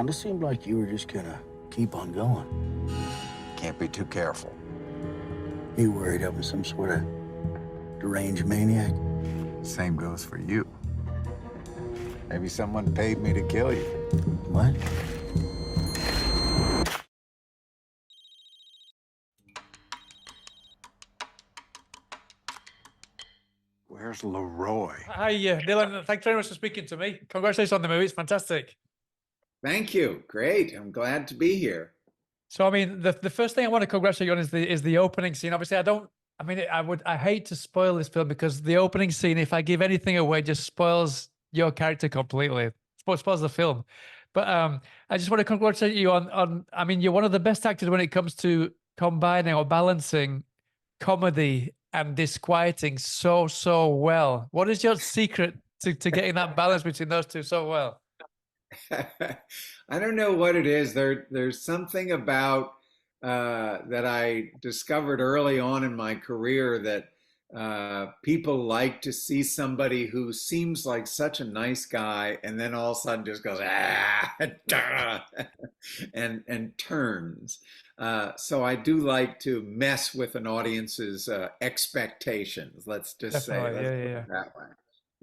Kind of seemed like you were just gonna keep on going. Can't be too careful. You worried I was some sort of deranged maniac? Same goes for you. Maybe someone paid me to kill you. What? Where's LaRoy? Hi, Dylan. Thanks very much for speaking to me. Congratulations on the movie. It's fantastic. Thank you. Great. I'm glad to be here. So, I mean, the first thing I want to congratulate you on is the opening scene. Obviously, I hate to spoil this film because the opening scene, if I give anything away, just spoils your character completely. Spoils the film. But I just want to congratulate you on. I mean, you're one of the best actors when it comes to combining or balancing comedy and disquieting so well. What is your secret to getting that balance between those two so well? I don't know what it is. There's something about that I discovered early on in my career that people like to see somebody who seems like such a nice guy and then all of a sudden just goes and turns. So I do like to mess with an audience's expectations. Let's just say, let's put it that way.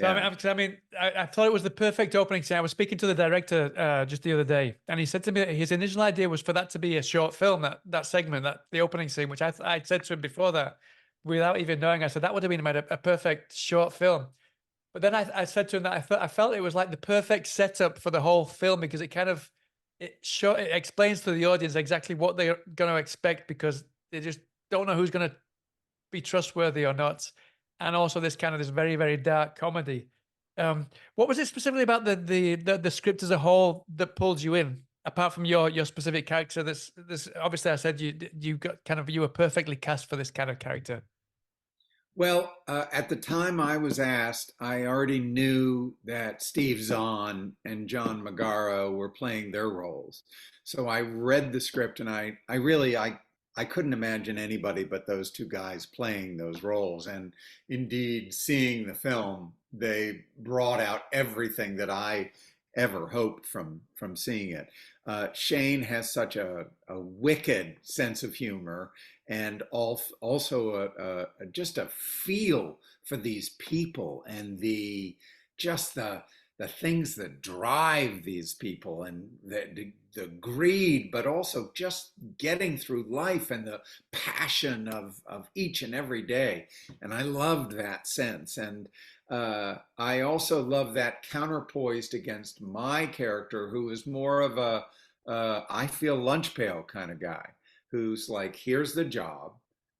So, I thought it was the perfect opening scene. I was speaking to the director just the other day, and he said to me that his initial idea was for that to be a short film, that segment, the opening scene, which I said to him before that, without even knowing. I said that would have been a perfect short film. But then I said to him that I felt it was like the perfect setup for the whole film because it explains to the audience exactly what they're going to expect because they just don't know who's going to be trustworthy or not. And also this very, very dark comedy. What was it specifically about the script as a whole that pulled you in, apart from your specific character? This obviously I said you were perfectly cast for this kind of character. Well, at the time I was asked, I already knew that Steve Zahn and John Magaro were playing their roles. So I read the script and I couldn't imagine anybody but those two guys playing those roles. And indeed, seeing the film, they brought out everything that I ever hoped from seeing it. Shane has such a wicked sense of humor and also just a feel for these people and the things that drive these people and the greed, but also just getting through life and the passion of each and every day. And I loved that sense. And I also love that counterpoised against my character, who is more of a I feel lunch pail kind of guy, who's like, here's the job.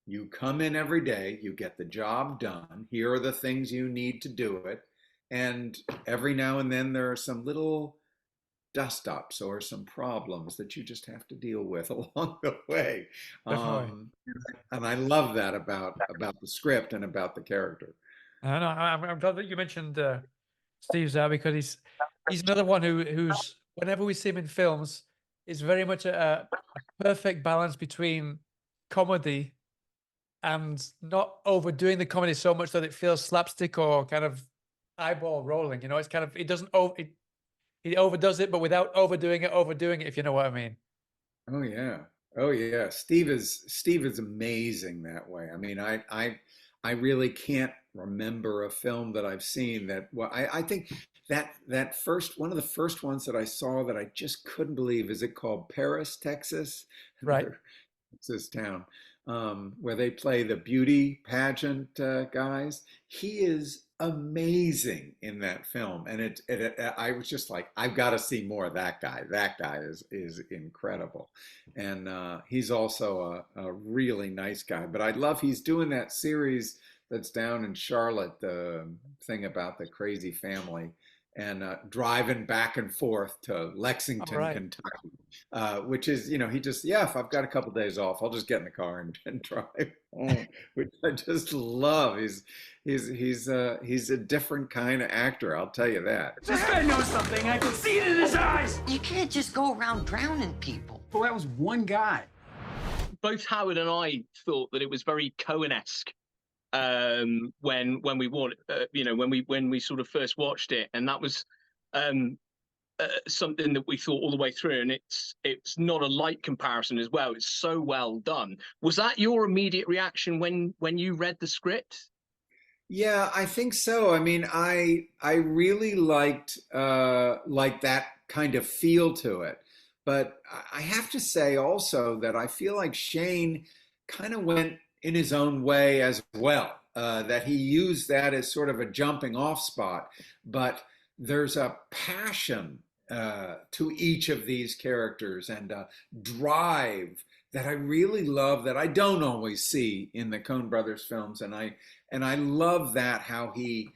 You come in every day, you get the job done. Here are the things you need to do it. And every now and then there are some little dust ups or some problems that you just have to deal with along the way. And I love that about the script and about the character. I know. I'm glad that you mentioned Steve Zahn because he's another one who's whenever we see him in films, is very much a perfect balance between comedy and not overdoing the comedy so much that it feels slapstick or kind of eyeball rolling. You know, it's kind of he overdoes it, but without overdoing it, if you know what I mean. Oh yeah. Oh yeah. Steve is amazing that way. I mean, I really can't remember a film that I've seen that, well, I think that first one of the first ones that I saw that I just couldn't believe, is it called Paris, Texas? Right. Texas town, where they play the beauty pageant guys. He is amazing in that film, and I was just like, I've got to see more of that guy. That guy is incredible, and he's also a really nice guy. But I love he's doing that series that's down in Charlotte, the thing about the crazy family, and driving back and forth to Lexington, Kentucky, which is, he just, if I've got a couple days off, I'll just get in the car and drive home, which I just love. He's a different kind of actor, I'll tell you that. This guy knows something. I can see it in his eyes. You can't just go around drowning people. Well, that was one guy. Both Howard and I thought that it was very Coen-esque when we sort of first watched it, and that was something that we thought all the way through, and it's not a light comparison as well. It's so well done. Was that your immediate reaction when you read the script? Yeah, I think so. I mean, I really liked that kind of feel to it. But I have to say also that I feel like Shane kind of went in his own way as well. That he used that as sort of a jumping off spot. But there's a passion to each of these characters and a drive that I really love that I don't always see in the Coen Brothers films. And I love that how he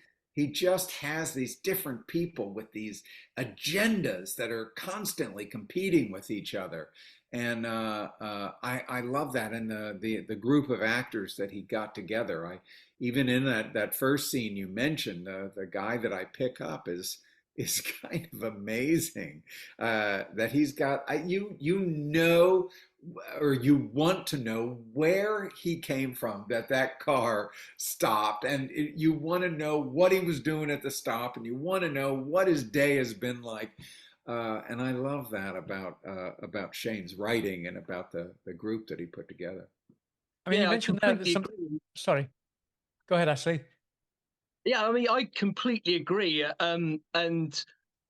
just has these different people with these agendas that are constantly competing with each other. And I love that, and the group of actors that he got together. I even in that first scene you mentioned, the guy that I pick up is kind of amazing. That he's got you know, or you want to know where he came from, that car stopped, and you want to know what he was doing at the stop, and you want to know what his day has been like. And I love that about Shane's writing and about the group that he put together. I mean, you Yeah, I mentioned that completely some. agree. Sorry, go ahead, Ashley. Yeah, I mean, I completely agree. And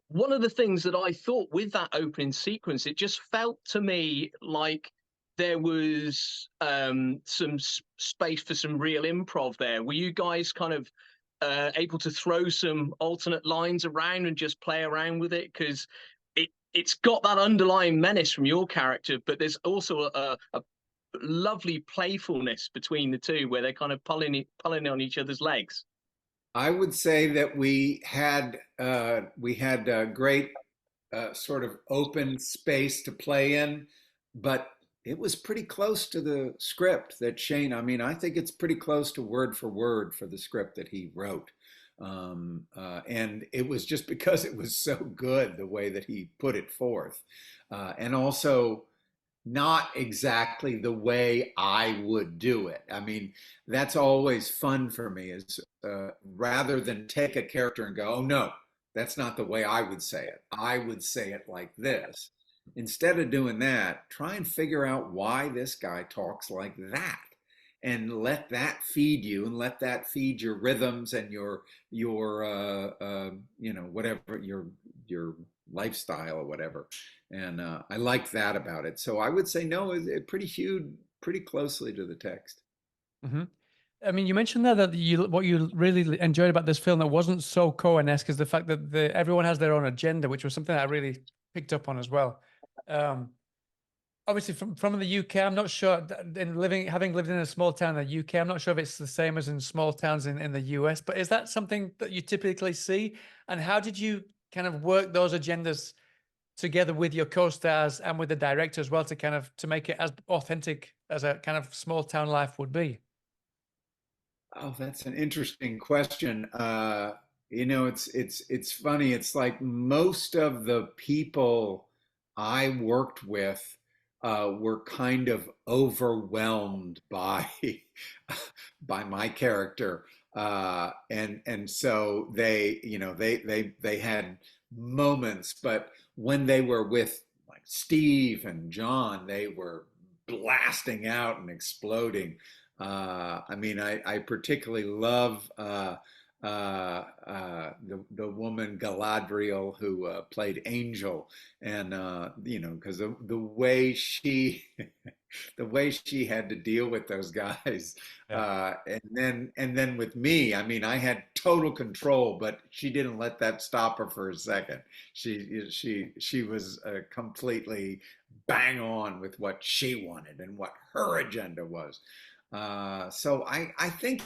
one of the things that I thought with that opening sequence, it just felt to me like there was some space for some real improv there. Were you guys kind of able to throw some alternate lines around and just play around with it? Because it's got that underlying menace from your character, but there's also a lovely playfulness between the two where they're kind of pulling on each other's legs. I would say that we had a great sort of open space to play in, but it was pretty close to the script that Shane. I mean, I think it's pretty close to word for the script that he wrote. And it was just because it was so good the way that he put it forth, and also not exactly the way I would do it. I mean, that's always fun for me is rather than take a character and go, oh no, that's not the way I would say it. I would say it like this. Instead of doing that, try and figure out why this guy talks like that. And let that feed you, and let that feed your rhythms and your whatever your lifestyle or whatever. And I like that about it. So I would say no, it pretty huge, pretty closely to the text. Hmm. I mean, you mentioned there that what you really enjoyed about this film that wasn't so Coen-esque is the fact that everyone has their own agenda, which was something that I really picked up on as well. Obviously, from the UK, I'm not sure. Having lived in a small town in the UK, I'm not sure if it's the same as in small towns in the US. But is that something that you typically see? And how did you kind of work those agendas together with your co-stars and with the director as well to make it as authentic as a kind of small town life would be? Oh, that's an interesting question. It's funny. It's like most of the people I worked with were kind of overwhelmed by by my character, and so they had moments, but when they were with like Steve and John, they were blasting out and exploding. I mean, I particularly love the woman Galadriel who played Angel, and because the way she the way she had to deal with those guys, Yeah. and then with me, I mean, I had total control, but she didn't let that stop her for a second. She was completely bang on with what she wanted and what her agenda was. So I think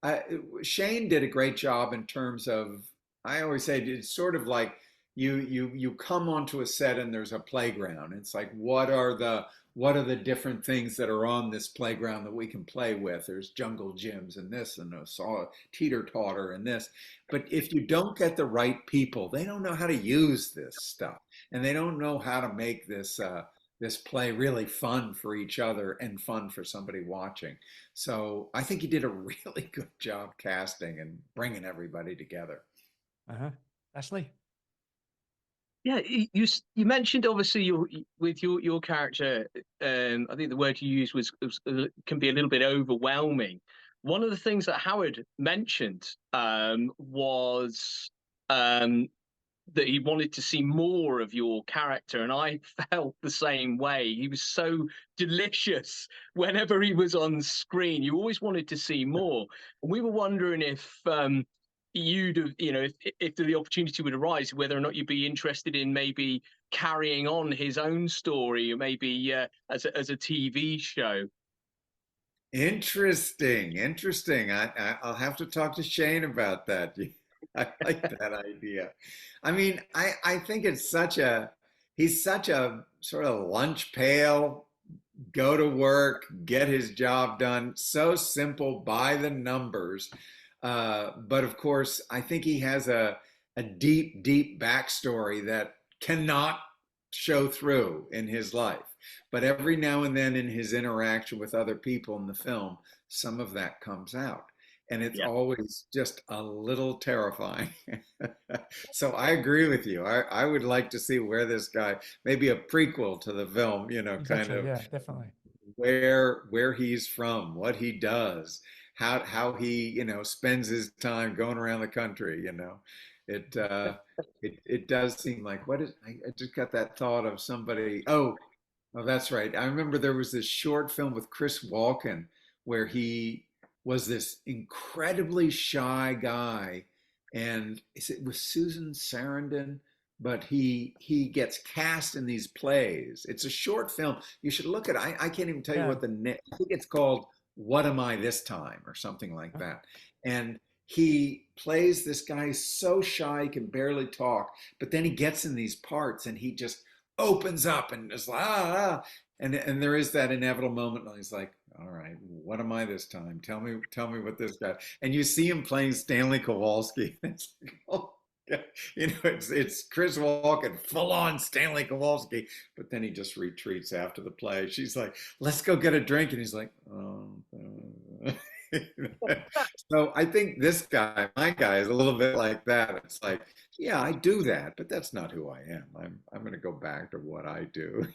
uh, Shane did a great job in terms of. I always say it's sort of like you come onto a set and there's a playground. It's like what are the different things that are on this playground that we can play with? There's jungle gyms and this and a saw teeter totter and this. But if you don't get the right people, they don't know how to use this stuff, and they don't know how to make this play really fun for each other and fun for somebody watching. So I think he did a really good job casting and bringing everybody together. Uh-huh. Ashley? Yeah, you mentioned obviously with your character. I think the word you used was can be a little bit overwhelming. One of the things that Howard mentioned was um, that he wanted to see more of your character, and I felt the same way. He was so delicious whenever he was on screen. You always wanted to see more, and we were wondering if you'd have, if the opportunity would arise, whether or not you'd be interested in maybe carrying on his own story, or maybe as a TV show. Interesting, interesting. I'll have to talk to Shane about that. I like that idea. I mean, I think he's such a sort of lunch pail, go to work, get his job done, so simple by the numbers. But of course, I think he has a deep, deep backstory that cannot show through in his life. But every now and then in his interaction with other people in the film, some of that comes out. And it's Yeah. always just a little terrifying. So I agree with you. I would like to see where this guy, maybe a prequel to the film, Exactly. kind of Yeah, definitely. where he's from, what he does, how he spends his time going around the country. It it does seem like I just got that thought of somebody. Oh, that's right. I remember there was this short film with Chris Walken where he was this incredibly shy guy, and it was Susan Sarandon, but he gets cast in these plays. It's a short film. You should look at it. I can't even tell you Yeah. what I think it's called What Am I This Time or something like that. And he plays this guy so shy he can barely talk, but then he gets in these parts and he just opens up and is like and there is that inevitable moment when he's like, all right, what am I this time? Tell me what this guy. And you see him playing Stanley Kowalski. It's like, oh, it's Chris Walken, full on Stanley Kowalski, but then he just retreats after the play. She's like, let's go get a drink, and he's like, oh. So I think my guy, is a little bit like that. It's like, yeah, I do that, but that's not who I am. I'm going to go back to what I do.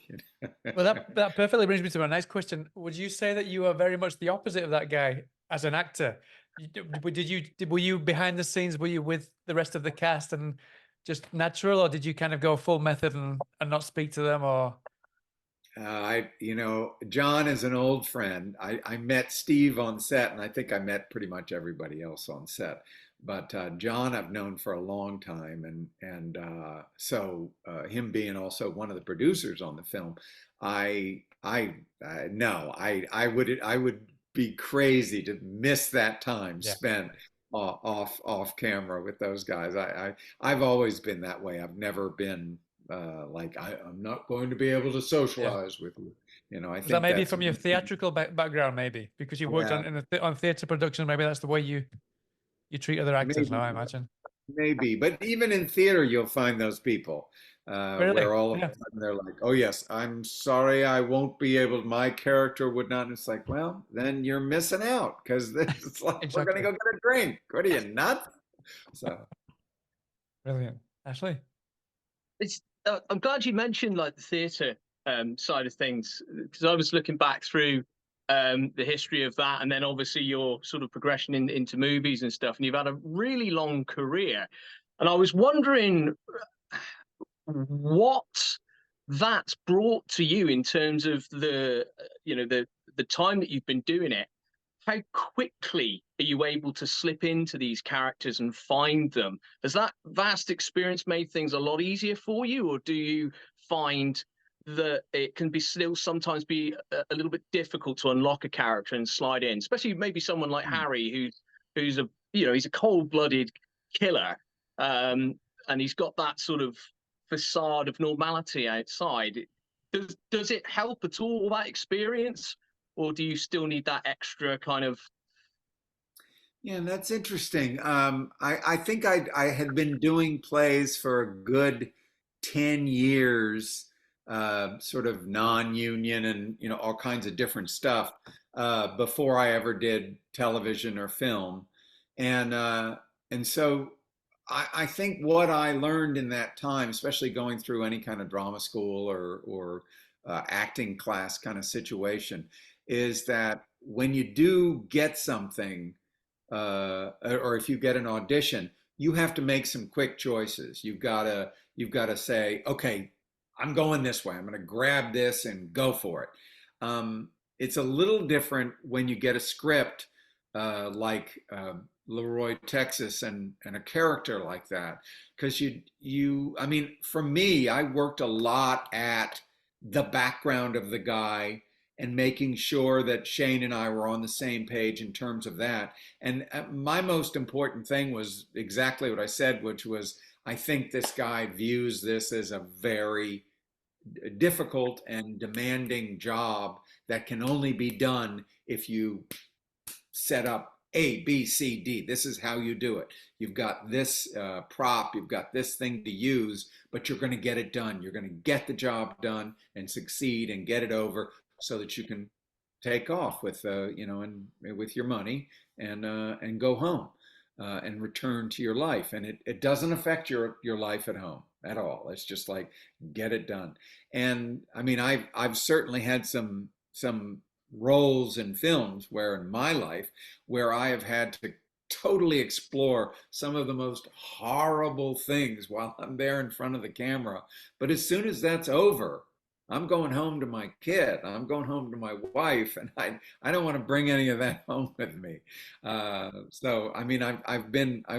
Well, that perfectly brings me to my next question. Would you say that you are very much the opposite of that guy as an actor? Were you behind the scenes? Were you with the rest of the cast and just natural, or did you kind of go full method and not speak to them, or? John is an old friend. I met Steve on set, and I think I met pretty much everybody else on set. But John, I've known for a long time, and so him being also one of the producers on the film, no, I would be crazy to miss that time spent off camera with those guys. I've always been that way. I've never been like I'm not going to be able to socialize with you. I think that maybe from your theatrical background, maybe because you worked on theater production. Maybe that's the way you treat other actors now, I imagine. Maybe, but even in theater, you'll find those people where all of a sudden they're like, "Oh yes, I'm sorry, I won't be able. My character would not." And it's like, well, then you're missing out because it's like Exactly. we're gonna go get a drink. What are you nuts? So brilliant, Ashley. I'm glad you mentioned like the theatre side of things, because I was looking back through the history of that, and then obviously your sort of progression into movies and stuff, and you've had a really long career, and I was wondering what that's brought to you in terms of the time that you've been doing it. How quickly are you able to slip into these characters and find them? Has that vast experience made things a lot easier for you, or do you find that it can be still sometimes be a little bit difficult to unlock a character and slide in, especially maybe someone like Harry, who's he's a cold-blooded killer, and he's got that sort of facade of normality outside. Does it help at all, that experience? Or do you still need that extra kind of? Yeah, that's interesting. I think I had been doing plays for a good 10 years, sort of non-union and all kinds of different stuff before I ever did television or film, and so I think what I learned in that time, especially going through any kind of drama school or acting class kind of situation, is that when you do get something, or if you get an audition, you have to make some quick choices. You've got to say, okay, I'm going this way. I'm going to grab this and go for it. It's a little different when you get a script like LaRoy, Texas, and a character like that, because I mean, for me, I worked a lot at the background of the guy and making sure that Shane and I were on the same page in terms of that. And my most important thing was exactly what I said, which was, I think this guy views this as a very difficult and demanding job that can only be done if you set up A, B, C, D. This is how you do it. You've got this prop, you've got this thing to use, but you're going to get it done. You're going to get the job done and succeed and get it over so that you can take off with, and with your money and go home and return to your life. And it doesn't affect your life at home at all. It's just like, get it done. And I mean, I've certainly had some roles in films where in my life where I have had to totally explore some of the most horrible things while I'm there in front of the camera. But as soon as that's over, I'm going home to my kid. I'm going home to my wife, and I don't want to bring any of that home with me. So I mean,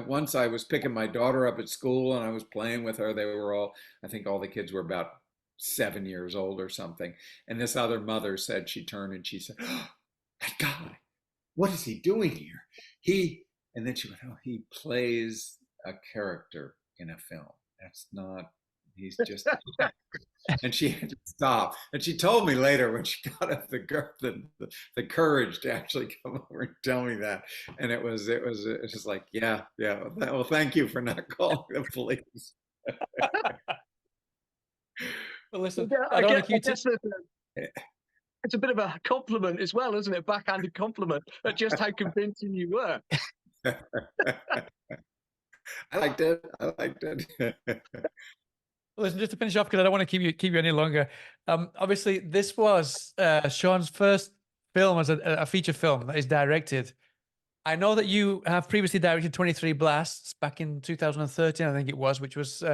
once I was picking my daughter up at school and I was playing with her. They were all, I think all the kids were about 7 years old or something. And this other mother said, she turned and she said, oh, that guy, what is he doing here? And then she went, oh, he plays a character in a film. That's not, he's just, and she had to stop. And she told me later when she got up the courage to actually come over and tell me that. And it was just like, yeah. Well, thank you for not calling the police. Well, listen, it's a bit of a compliment as well, isn't it? Backhanded compliment at just how convincing you were. I liked it. Listen, just to finish off, because I don't want to keep you any longer. Obviously, this was Sean's first film as a feature film that is directed. I know that you have previously directed 23 Blasts back in 2013, I think it was, which was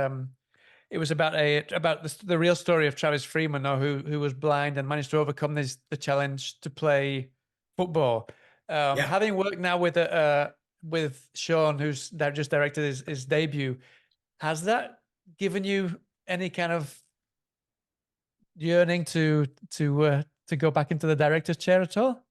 it was about the real story of Travis Freeman, who was blind and managed to overcome the challenge to play football. Having worked now with Sean, who's just directed his debut, has that given you any kind of yearning to go back into the director's chair at all?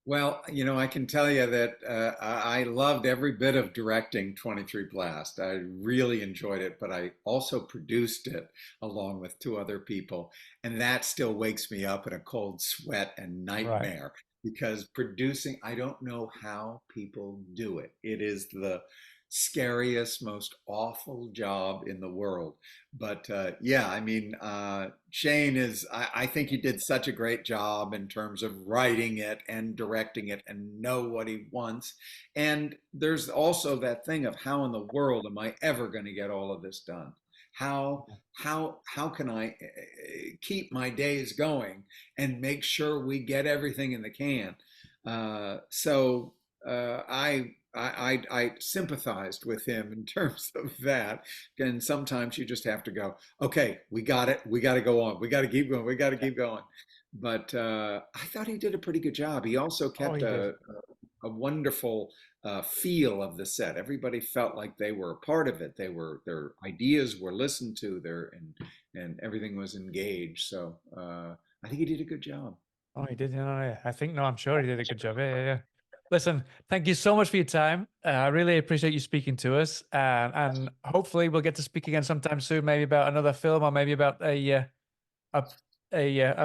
Well, I can tell you that I loved every bit of directing 23 Blast. I really enjoyed it, but I also produced it along with 2 other people. And that still wakes me up in a cold sweat and nightmare. Right. Because producing, I don't know how people do it. It is the scariest, most awful job in the world. But I mean, Shane I think he did such a great job in terms of writing it and directing it and know what he wants. And there's also that thing of how in the world am I ever going to get all of this done? How can I keep my days going and make sure we get everything in the can? So I sympathized with him in terms of that. And sometimes you just have to go, okay, we got it. We got to go on. We got to keep going. We got to keep going. But I thought he did a pretty good job. He also kept a wonderful feel of the set. Everybody felt like they were a part of it. Their ideas were listened to and everything was engaged. So I think he did a good job. Oh, he did. I'm sure he did a good job. Yeah. Listen, thank you so much for your time. I really appreciate you speaking to us, and hopefully we'll get to speak again sometime soon, maybe about another film or maybe about a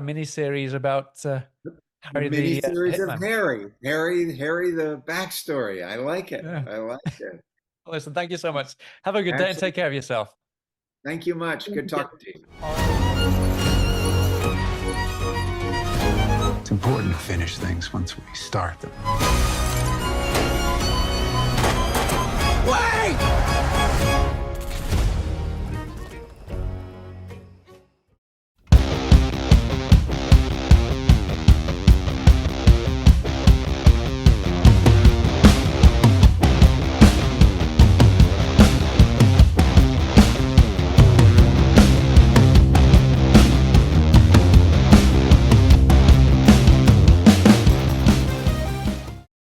mini series about Harry, mini series of Harry, the backstory. I like it. Yeah. I like it. Listen, thank you so much. Have a good day and take care of yourself. Thank you much. Good talking to you. It's important to finish things once we start them. What?